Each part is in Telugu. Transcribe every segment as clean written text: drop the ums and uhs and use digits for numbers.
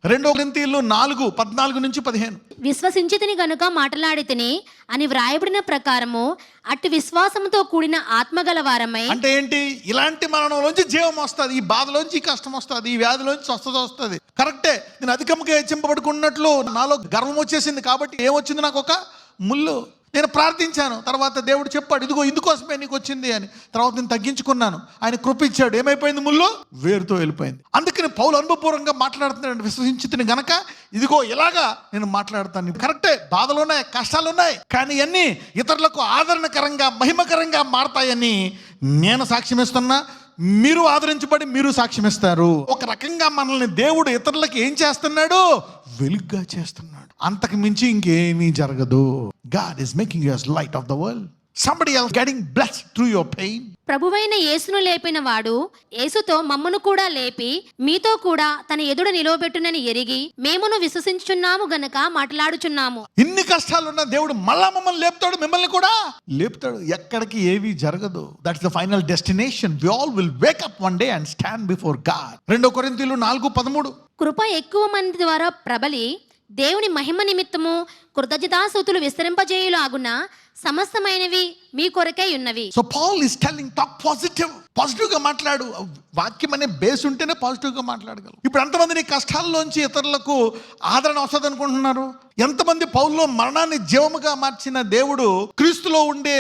2 కొరింథీయులు 4:14-15. విశ్వసించితిని గనుక మాట్లాడితిని అని వ్రాయబడిన ప్రకారము అట్టి విశ్వాసంతో కూడిన ఆత్మగల వారమై. అంటే ఏంటి? ఇలాంటి మరణంలోంచి జీవం వస్తుంది, ఈ బాధలోంచి ఈ కష్టం వస్తుంది, ఈ వ్యాధిలోంచి స్వస్థత వస్తుంది. కరెక్టే, నేను అధికంగా హెచ్చింపబడుకున్నట్లు నాలో గర్వం వచ్చేసింది కాబట్టి ఏమొచ్చింది? నాకు ఒక ముళ్ళు. నేను ప్రార్థించాను, తర్వాత దేవుడు చెప్పాడు, ఇదిగో ఇందుకోసమే నీకు వచ్చింది అని. తర్వాత నేను తగ్గించుకున్నాను, ఆయన కృప ఇచ్చాడు. ఏమైపోయింది? ముళ్ళు వేరుతో వెళ్ళిపోయింది. అందుకని పౌలు అనుభవపూర్వకంగా మాట్లాడుతున్నాడు, విశ్వసించితిని గనక ఇదిగో ఇలాగా నేను మాట్లాడతాను. కరెక్టే, బాధలు ఉన్నాయి, కష్టాలు ఉన్నాయి, కానీ అన్నీ ఇతరులకు ఆదరణకరంగా మహిమకరంగా మారతాయని నేను సాక్ష్యం ఇస్తున్నా. మీరు ఆదరించబడి మీరు సాక్ష్యం ఇస్తారు. ఒక రకంగా మనల్ని దేవుడు ఇతరులకు ఏం చేస్తున్నాడు? వెలుగ్గా చేస్తున్నాడు. అంతకు మించి ఇంకేమీ జరగదు. God is making you as light of the world. Somebody else getting blessed through your pain. ప్రభువైన యేసును లేపిన వాడు యేసుతో మమ్మను కూడా లేపి మీతో కూడా తన ఎదుట నిలవబెట్టునని ఎరిగి మేమును విశ్వసించుచున్నాము గనక మాట్లాడుచున్నాము. ఇన్ని కష్టాలున్నా దేవుడు మళ్ళా మమ్మల్ని లేపుతాడు, మిమ్మల్ని కూడా లేపుతాడు. ఎక్కడికి ఏమీ జరగదు. That's the final destination. We all will wake up one day and stand before God. 2 కొరింథీయులు 4:13. కృప ఎక్కువ మంది ద్వారా ప్రబలి దేవుని మహిమ నిమిత్తము కృతజ్ఞతాస్తుతులు విస్తరింపజేయులాగున సమస్తమైనవి మీ కొరకై ఉన్నవి. So Paul is telling, talk positive గా మాట్లాడు. వాక్యం అనే బేస్ ఉంటేనే పాజిటివ్ గా మాట్లాడగలరు. ఇప్పుడు ఎంతమంది నీ కష్టాల్లోంచి ఇతరులకు ఆదరణ వస్తుంది అనుకుంటున్నారు? ఎంతమంది పౌల్లో మరణాన్ని జీవముగా మార్చిన దేవుడు క్రీస్తులో ఉండే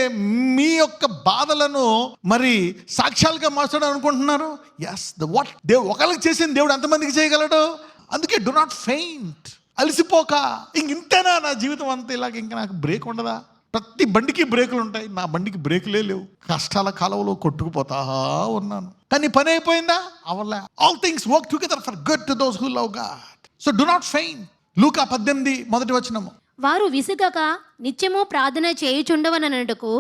మీ యొక్క బాధలను మరి సాక్ష్యాలుగా మార్చడం అనుకుంటున్నారు? ఎస్, వాట్ ఒకరికి చేసిన దేవుడు ఎంతమందికి చేయగలడు? అందుకే డు నాట్ ఫెయింట్. అలసిపోక ఇంతేనా నా జీవితం అంతా, ఇలాగ ఇంకా నాకు బ్రేక్ ఉండదా? ప్రతి బండికి బ్రేకులు ఉంటాయి, నా బండికి బ్రేకులే లేవు. కష్టాల కాలంలో కొట్టుకుపోతా ఉన్నాను, కానీ పని అయిపోయిందా? అవలే. All things work together for good to those who love God. So do not faint. లూకా 18:1. వారు విసుగక నిత్యము ప్రార్థన చేయుచుండవననుటకు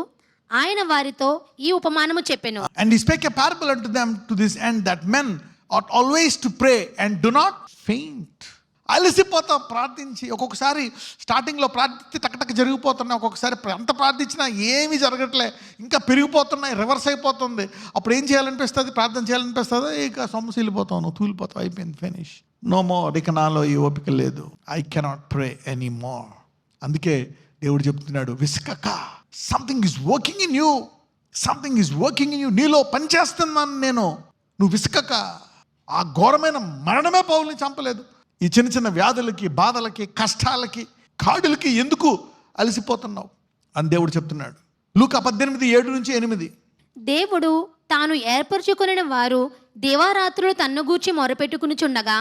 ఆయన వారితో ఈ ఉపమానము చెప్పెను. And he spake a parable unto them to this end, that men ought always to pray and do not faint. అలసిపోతాం ప్రార్థించి. ఒక్కొక్కసారి స్టార్టింగ్లో ప్రార్థిస్తే టక్కటక్క జరిగిపోతున్నాయి, ఒక్కొక్కసారి ఎంత ప్రార్థించినా ఏమీ జరగట్లే, ఇంకా పెరిగిపోతున్నాయి, రివర్స్ అయిపోతుంది. అప్పుడు ఏం చేయాలనిపిస్తుంది? ప్రార్థన చేయాలనిపిస్తుంది, ఇక సొమ్మసిల్లిపోతావు, నువ్వు తూలిపోతావు, అయిపోయింది, ఫినిష్, నో మోర్. ఇక నాలో ఈ ఓపిక లేదు, I cannot pray any more. అందుకే దేవుడు చెప్తున్నాడు, విసుకక. Something is working in you, something is working in you. నీలో పనిచేస్తున్నాను నేను, నువ్వు విసుకక. ఆ ఘోరమైన మరణమే పౌల్ని చంపలేదు. ఈ చిన్న చిన్న వ్యాధులకి, బాధలకి, కష్టాలకి, కాడులకి ఎందుకు అలసిపోతున్నావు అని దేవుడు చెప్తున్నాడు. లూకా 18:7-8. దేవుడు తాను ఏర్పరచుకొనిన వారు దివారాత్రులు తన్ను గూర్చి మొరపెట్టుకునిచుండగా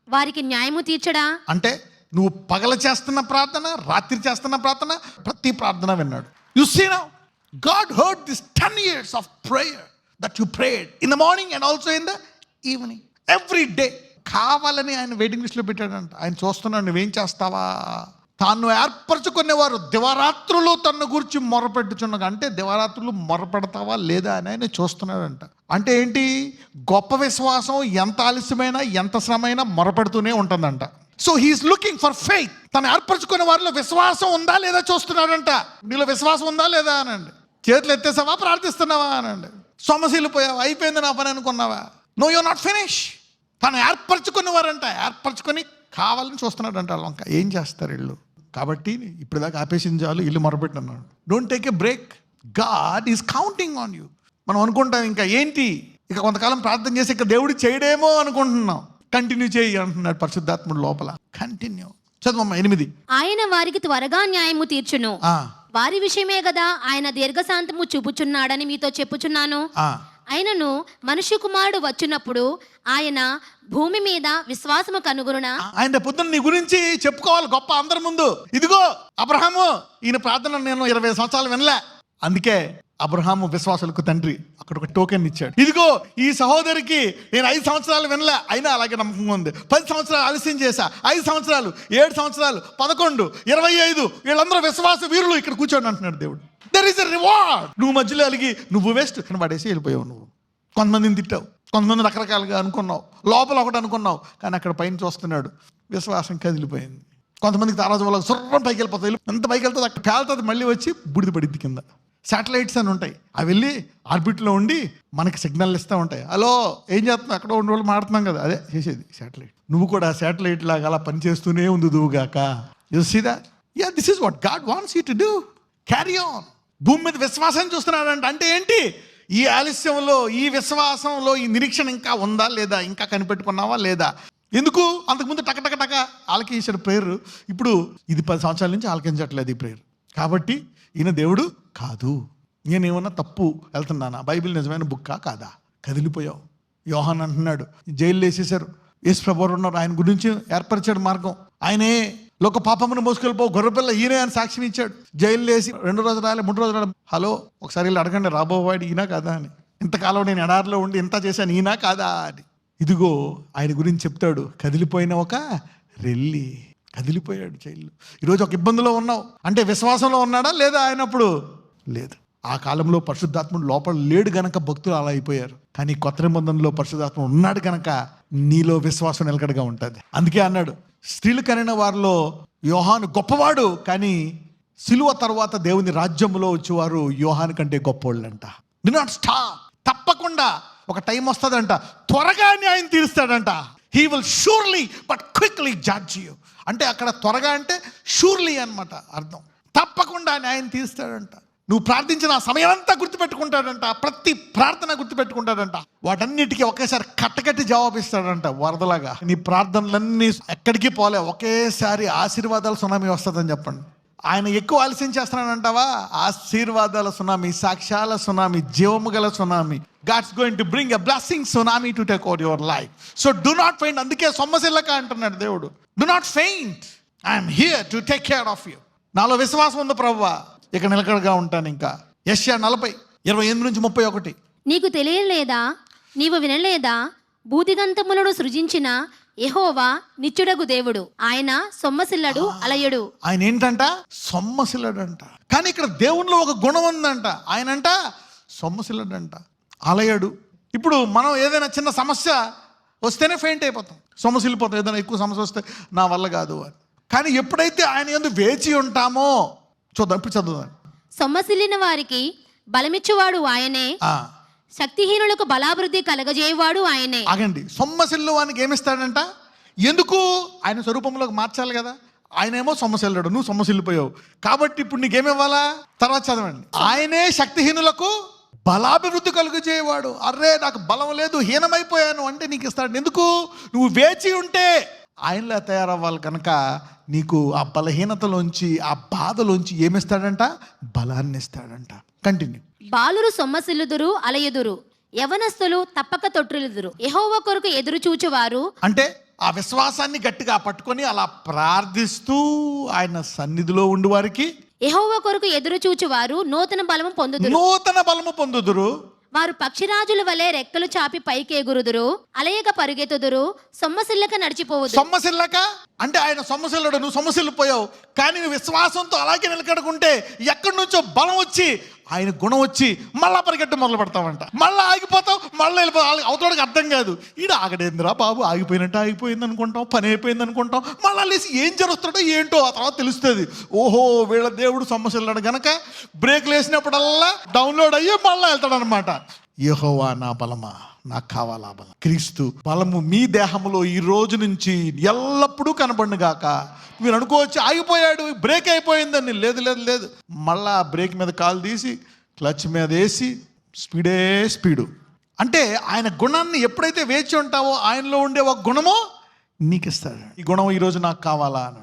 వారికి న్యాయము తీర్చడా? అంటే నువ్వు పగల చేస్తున్న ప్రార్థన, రాత్రి చేస్తున్న ప్రార్థన, ప్రతి ప్రార్థన విన్నాడు. You see now, God heard this 10 years of prayer that you prayed in the morning and also in the evening, every day. కావాలని ఆయన వెయిటింగ్ లిస్ట్లో పెట్టాడంట. ఆయన చూస్తున్నాడు, నువ్వేం చేస్తావా? తాను ఏర్పరచుకునేవారు దివారాత్రులు తన్ను గురించి మొరపెట్టుచున్నగా, అంటే దివారాత్రులు మొరపెడతావా లేదా అని ఆయన చూస్తున్నాడంట. అంటే ఏంటి? గొప్ప విశ్వాసం ఎంత ఆలస్యమైనా ఎంత శ్రమైనా మొరపెడుతూనే ఉంటుందంట. So he is looking for faith. తను ఏర్పరచుకునే వారిలో విశ్వాసం ఉందా లేదా చూస్తున్నాడంట. నీలో విశ్వాసం ఉందా లేదా అనండి. చేతులు ఎత్తేసావా, ప్రార్థిస్తున్నావా అనండి. సొమ్మసిల్లిపోయావా, అయిపోయింది నా పని అనుకున్నావా? No, you are not finish. తను ఏర్పరచుకునేవారంట, ఏర్పరచుకొని కావాలని చూస్తున్నాడంట. వంక ఏం చేస్తారు వీళ్ళు? కాబట్టి ఇప్పుడు దాకా ఆపేసింది చాలు, ఇల్లు మొరపెట్టున్నాడు. Don't take a break. God is counting on you. మనం అనుకుంటాం ఇంకా ఏంటి, ఇక కొంతకాలం ప్రార్థన చేసి ఇక దేవుడు చేయడేమో అనుకుంటున్నాం. కంటిన్యూ చేయి అంటున్నాడు పరిశుద్ధాత్ముడు లోపల. కంటిన్యూ. చదువమ్మా 8. ఆయన వారికి త్వరగా న్యాయము తీర్చును, వారి విషయమే కదా ఆయన దీర్ఘశాంతము చూపుచున్నాడని మీతో చెప్పుచున్నాను. ఆయనను మనుష్య కుమారుడు వచ్చినప్పుడు ఆయన భూమి మీద విశ్వాసము కనుగొనునా? ఆయన పొద్దున్న నీ గురించి చెప్పుకోవాలి గొప్ప అందరి ముందు. ఇదిగో అబ్రహాము, ఈయన ప్రార్థన నేను 20 సంవత్సరాలు వినలే, అందుకే అబ్రహాము విశ్వాసులకు తండ్రి. అక్కడ ఒక టోకెన్ ఇచ్చాడు. ఇదిగో ఈ సహోదరికి నేను 5 సంవత్సరాలు వినలే, అయినా అలాగే నమ్మకంగా ఉంది. 10 సంవత్సరాలు ఆలస్యం చేశా, 5 సంవత్సరాలు, 7 సంవత్సరాలు, 11, 25, వీళ్ళందరూ విశ్వాస వీరులు ఇక్కడ కూర్చోండి అంటున్నాడు దేవుడు. There is a reward. నువ్వు మధ్యలో అలిగి నువ్వు వేస్ట్ పడేసి వెళ్ళిపోయావు. నువ్వు కొంతమందిని తిట్టావు, కొంతమంది రకరకాలుగా అనుకున్నావు, లోపల ఒకటి అనుకున్నావు, కానీ అక్కడ పైన చూస్తున్నాడు, విశ్వాసం కదిలిపోయింది. కొంతమందికి తారాజు వాళ్ళకి సుర్రం పైకి వెళ్ళిపోతుంది, ఎంత పైకి వెళ్తుంది అక్కడ పేలుతుంది, మళ్ళీ వచ్చి బుడిది పడిద్ది కింద. శాటిలైట్స్ అని ఉంటాయి. అవి వెళ్ళి ఆర్బిట్లో ఉండి మనకి సిగ్నల్ ఇస్తూ ఉంటాయి. హలో ఏం చేస్తున్నావు, అక్కడ ఉండే వాళ్ళు మాడుతున్నాం కదా, అదే చేసేది శాటిలైట్. నువ్వు కూడా శాటిలైట్ లాగా అలా పనిచేస్తూనే ఉంది దువుగాక. You see that? Yeah, this is what God wants you to do. Carry on. భూమి మీద విశ్వాసం చూస్తున్నాడంట. అంటే ఏంటి? ఈ ఆలస్యంలో, ఈ విశ్వాసంలో ఈ నిరీక్షణ ఇంకా ఉందా లేదా, ఇంకా కనిపెట్టుకున్నావా లేదా? ఎందుకు అంతకుముందు టక ఆలకించాడు ప్రేయర్. ఇప్పుడు ఇది 10 సంవత్సరాల నుంచి ఆలకించట్లేదు ఈ ప్రేయర్. కాబట్టి ఈయన దేవుడు కాదు. నేనేమన్నా తప్పు వెళ్తున్నానా? బైబిల్ నిజమైన బుక్కా కాదా? కదిలిపోయావు. యోహాన్ అంటున్నాడు, జైల్లో వేసేశారు, యేసు ప్రభువు ఉన్నారు, ఆయన గురించి ఏర్పరిచాడు మార్గం. ఆయనే లోక పాపమును మోసుకెళ్ళిపో గొర్రెపిల్ల ఈయనే అని సాక్ష్యం ఇచ్చాడు. జైల్లో వేసి 2 రోజులు రాలే, 3 రోజులు రాలే. హలో, ఒకసారి వీళ్ళు అడగండి, రాబోవాడు ఈయన కాదా అని. ఇంతకాలం నేను ఎడారిలో ఉండి ఇంత చేశాను, ఈయన కాదా అని. ఇదిగో ఆయన గురించి చెప్తాడు, కదిలిపోయిన ఒక రెల్లి. కదిలిపోయాడు జైల్లో. ఈరోజు ఒక ఇబ్బందిలో ఉన్నావు అంటే విశ్వాసంలో ఉన్నాడా లేదా? ఆయనప్పుడు లేదు. ఆ కాలంలో పరిశుద్ధాత్ముడు లోపల లేడు గనక భక్తులు అలా అయిపోయారు. కానీ కొత్త నిబంధనలో పరిశుద్ధాత్మ ఉన్నాడు కనుక నీలో విశ్వాసం నిలకడగా ఉంటుంది. అందుకే అన్నాడు, స్త్రీలు కనిన వారిలో యోహాను గొప్పవాడు, కానీ సిలువ తర్వాత దేవుని రాజ్యంలో వచ్చేవారు యోహాను కంటే గొప్పవాళ్ళంట. Do not stop. తప్పకుండా ఒక టైం వస్తుందంట, త్వరగా న్యాయం తీరుస్తాడంట. He will surely but quickly judge you. అంటే అక్కడ త్వరగా అంటే షూర్లీ అన్నమాట అర్థం. తప్పకుండా న్యాయం తీరుస్తాడంట. నువ్వు ప్రార్థించిన ఆ సమయం అంతా గుర్తుపెట్టుకుంటాడంట. ప్రతి ప్రార్థన గుర్తుపెట్టుకుంటాడంట. వాటన్నిటికీ ఒకేసారి కట్టకట్టి జవాబిస్తాడంట, వరదలాగా. నీ ప్రార్థనలన్నీ ఎక్కడికి పోలే, ఒకేసారి ఆశీర్వాదాల సునామీ వస్తుందని చెప్పండి. ఆయన ఎక్కువ ఆలస్యం చేస్తున్నాడంటావా? ఆశీర్వాదాల సునామీ, సాక్ష్యాల సునామీ, జీవము గల tsunami. God's going to bring a blessing tsunami to take over your life. So do not faint. అందుకే సొమ్మసిల్లక అంటున్నాడు దేవుడు. Do not faint. I am here to take care of you. నాలో విశ్వాసం ఉంది ప్రభువా, ఇక నిలకడగా ఉంటాను. ఇంకా యెషయా 40:28-31. నీకు తెలియలేదా, నీవు వినలేదా, భూదిగంతములను సృజించిన యెహోవా నిత్యుడగు దేవుడు, ఆయన సొమ్మసిల్లడు అలయడు. ఆయన ఏంటంట? సొమ్మసిల్లడంట. కానీ ఇక్కడ దేవునిలో ఒక గుణం ఉందంట. ఆయనంట సొమ్మసిల్లడంట, అలయడు. ఇప్పుడు మనం ఏదైనా చిన్న సమస్య వస్తేనే ఫెయింట్ అయిపోతాం, సొమ్మసిల్లిపోతాం. ఏదైనా ఎక్కువ సమస్య వస్తే నా వల్ల కాదు అని. కానీ ఎప్పుడైతే ఆయన యందు వేచి ఉంటామో, చూద్దాం, ఇప్పుడు చదువుదాం. సొమ్మసిల్లిన వారికి బలమిచ్చువాడు ఆయనే, శక్తిహీనులకు బలాభివృద్ధి కలగజేయవాడు ఆయనే. ఆగండి, సొమ్మసిల్లు వానికి ఏమిస్తాడంట? ఎందుకు? ఆయన స్వరూపంలోకి మార్చాలి కదా. ఆయనేమో సొమ్మసిల్లడు, నువ్వు సొమ్మసిల్లిపోయావు. కాబట్టి ఇప్పుడు నీకేమివ్వాలా? తర్వాత చదవండి. ఆయనే శక్తిహీనులకు బలాభివృద్ధి కలుగజేయవాడు. అర్రే నాకు బలం లేదు, హీనమైపోయాను అంటే నీకు ఇస్తాడు. ఎందుకు? నువ్వు వేచి ఉంటే ఆయనలా తయారవ్వాలి కనుక నీకు ఆ బలహీనతలోంచి, ఆ బాధలోంచి ఏమిస్తాడంట? బలాన్ని ఇస్తాడంట. కంటిన్యూ. బాలురు సొమ్మసిల్లుదురు అలయుదురు, యవనస్తులు తప్పక తొట్టిల్లుదురు. యెహోవా కొరకు ఎదురు చూచువారు. అంటే ఆ విశ్వాసాన్ని గట్టిగా పట్టుకొని అలా ప్రార్థిస్తూ ఆయన సన్నిధిలో ఉండి వారికి, యెహోవా కొరకు ఎదురు చూచువారు నూతన బలము పొందుదురు. వారు పక్షిరాజుల వలె రెక్కలు చాపి పైకి ఎగురుదురు, అలయక పరుగెత్తుదురు, సొమ్మసిల్లక నడిచిపోవుదురు. సొమ్మసిల్లక అంటే ఆయన సొమ్మసిల్లడు, నువ్వు సొమ్మసిల్లిపోయావు. కానీ నువ్వు విశ్వాసంతో అలాగే నిలకడకుంటే ఎక్కడి నుంచో బలం వచ్చి, ఆయన గుణం వచ్చి మళ్ళా పరిగెట్టు మొదలు పెడతావంట. మళ్ళీ ఆగిపోతావు, మళ్ళీ వెళ్ళిపోతావు. అవతోడికి అర్థం కాదు, ఈడ ఆగడేంద్రా బాబు, ఆగిపోయినట్టు ఆగిపోయింది అనుకుంటాం, పని అయిపోయింది అనుకుంటాం. మళ్ళీ లేసి ఏం జరుగుతుందో ఏంటో ఆ తర్వాత తెలుస్తుంది. ఓహో, వీళ్ళ దేవుడు సొమ్మసిల్లడు గనక బ్రేక్ వేసినప్పుడల్లా డౌన్లోడ్ అయ్యి మళ్ళీ వెళ్తాడనమాట. యెహోవా నా బలమా, నాకు కావాలా బలం. క్రీస్తు బలము మీ దేహంలో ఈ రోజు నుంచి ఎల్లప్పుడూ కనబడును గాక. మీరు అనుకోవచ్చు ఆగిపోయాడు, బ్రేక్ అయిపోయిందని. లేదు లేదు లేదు, మళ్ళా బ్రేక్ మీద కాలు తీసి క్లచ్ మీద వేసి స్పీడు. అంటే ఆయన గుణాన్ని ఎప్పుడైతే వేచి ఉంటావో ఆయనలో ఉండే ఒక గుణమో నీకు ఇస్తాడు. ఈ గుణం ఈరోజు నాకు కావాలా అని.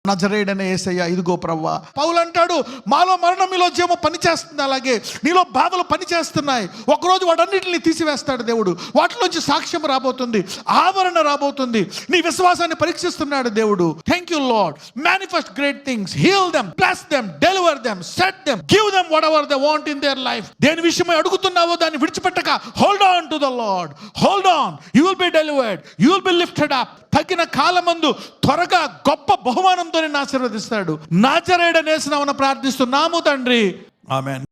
నజరేయుడైన యేసయ్య, ఇదిగో ప్రభువా. పౌలు అంటాడు, మాలో మరణం మీలో జీవం పనిచేస్తుంది, అలాగే నీలో బాధలు పనిచేస్తున్నాయి. ఒకరోజు వాటన్నిటిని తీసివేస్తాడు దేవుడు. వాటిలోంచి సాక్ష్యం రాబోతుంది, ఆవరణ రాబోతుంది. నీ విశ్వాసాన్ని పరీక్షిస్తున్నాడు దేవుడు. Thank you Lord. Manifest great things, heal them, bless them, deliver them, set them, give them whatever they want in their life. దేని విషయమై అడుగుతున్నావో దాన్ని విడిచిపెట్టక hold on to the Lord. Hold on, you will be delivered, you will be lifted up. తగిన కాలమందు త్వరగా గొప్ప బహుమానంతో నిన్ను ఆశీర్వదిస్తాడు. నజరేయుడైన యేసు నామమున ప్రార్థిస్తున్నాము తండ్రి, ఆమేన్.